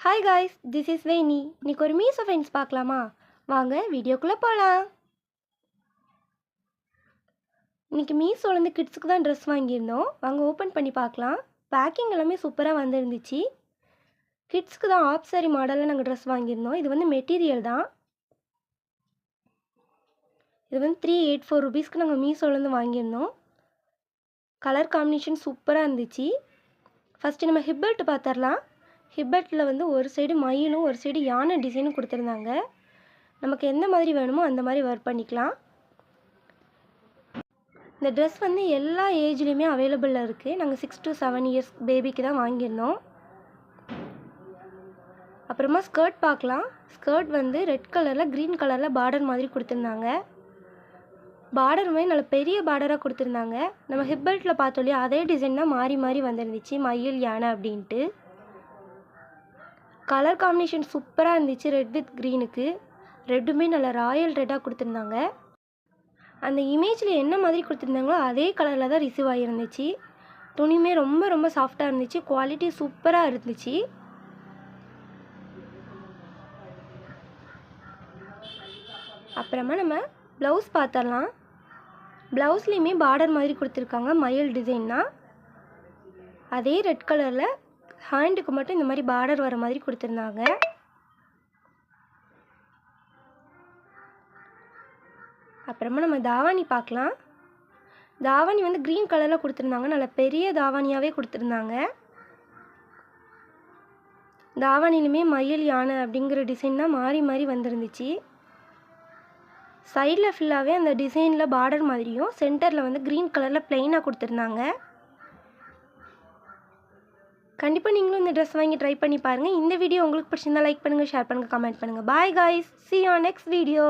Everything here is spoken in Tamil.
ஹாய் காய்ஸ், திஸ் இஸ் வேணி. இன்னைக்கு ஒரு மீஷோ ஃபைன்ஸ் பார்க்கலாமா? வாங்க வீடியோக்குள்ளே போகலாம். இன்றைக்கி மீஷோலேருந்து கிட்ஸுக்கு தான் ட்ரெஸ் வாங்கியிருந்தோம். வாங்க ஓப்பன் பண்ணி பார்க்கலாம். பேக்கிங் எல்லாமே சூப்பராக வந்துருந்துச்சு. கிட்ஸுக்கு தான் ஆஃப் சாரி மாடலில் நாங்கள் ட்ரெஸ் வாங்கியிருந்தோம். இது வந்து மெட்டீரியல் தான். இது வந்து 384 ருபீஸ்க்கு நாங்கள் மீஷோலேருந்து வாங்கியிருந்தோம். கலர் காம்பினேஷன் சூப்பராக இருந்துச்சு. ஃபஸ்ட்டு நம்ம ஹிப்பெல்ட் பார்த்துடலாம். ஹிப்பெல்ட்டில் வந்து ஒரு சைடு மயிலும் ஒரு சைடு யானை டிசைனும் கொடுத்துருந்தாங்க. நமக்கு எந்த மாதிரி வேணுமோ அந்த மாதிரி ஒர்க் பண்ணிக்கலாம். இந்த ட்ரெஸ் வந்து எல்லா ஏஜ்லேயுமே அவைலபிளில் இருக்குது. நாங்கள் 6 to 7 இயர்ஸ் பேபிக்கு தான் வாங்கியிருந்தோம். அப்புறமா ஸ்கர்ட் பார்க்கலாம். ஸ்கர்ட் வந்து ரெட் கலரில் க்ரீன் கலரில் பார்டர் மாதிரி கொடுத்துருந்தாங்க. பார்டருமே நல்ல பெரிய பார்டராக கொடுத்துருந்தாங்க. நம்ம ஹிப்பெல்ட்டில் பார்த்தோம் இல்லையா, அதே டிசைன் தான் மாறி மாறி வந்துருந்துச்சு, மயில் யானை அப்படின்ட்டு. கலர் காம்பினேஷன் சூப்பராக இருந்துச்சு. Red with க்ரீனுக்கு. ரெட்டுமே நல்ல ராயல் ரெட்டாக கொடுத்துருந்தாங்க. அந்த இமேஜில் என்ன மாதிரி கொடுத்துருந்தாங்களோ அதே கலரில் தான் ரிசீவ் ஆகிருந்துச்சு. துணியுமே ரொம்ப ரொம்ப சாஃப்டாக இருந்துச்சு. குவாலிட்டி சூப்பராக இருந்துச்சு. அப்புறமா நம்ம ப்ளவுஸ் பார்த்துடலாம். ப்ளவுஸ்லேயுமே பார்டர் மாதிரி கொடுத்துருக்காங்க, மயில் டிசைன்னா. அதே ரெட் கலரில் ஹேண்டுக்கு மட்டும் இந்த மாதிரி பார்டர் வர மாதிரி கொடுத்துருந்தாங்க. அப்புறமா நம்ம தாவாணி பார்க்கலாம். தாவாணி வந்து க்ரீன் கலரில் கொடுத்துருந்தாங்க. நல்ல பெரிய தாவாணியாகவே கொடுத்துருந்தாங்க. தாவாணிலுமே மயில் யானை அப்படிங்கிற டிசைன் தான் மாறி மாறி வந்துருந்துச்சு. சைடில் ஃபுல்லாகவே அந்த டிசைனில் பார்டர் மாதிரியும் சென்டரில் வந்து க்ரீன் கலரில் ப்ளெயினாக கொடுத்துருந்தாங்க. கண்டிப்பாக நீங்களும் இந்த ட்ரெஸ் வாங்கி ட்ரை பண்ணி பாருங்கள். இந்த வீடியோ உங்களுக்கு பிடிச்சிருந்தா லைக் பண்ணுங்கள், ஷேர் பண்ணுங்கள், கமெண்ட் பண்ணுங்கள். Bye guys, see you on next video.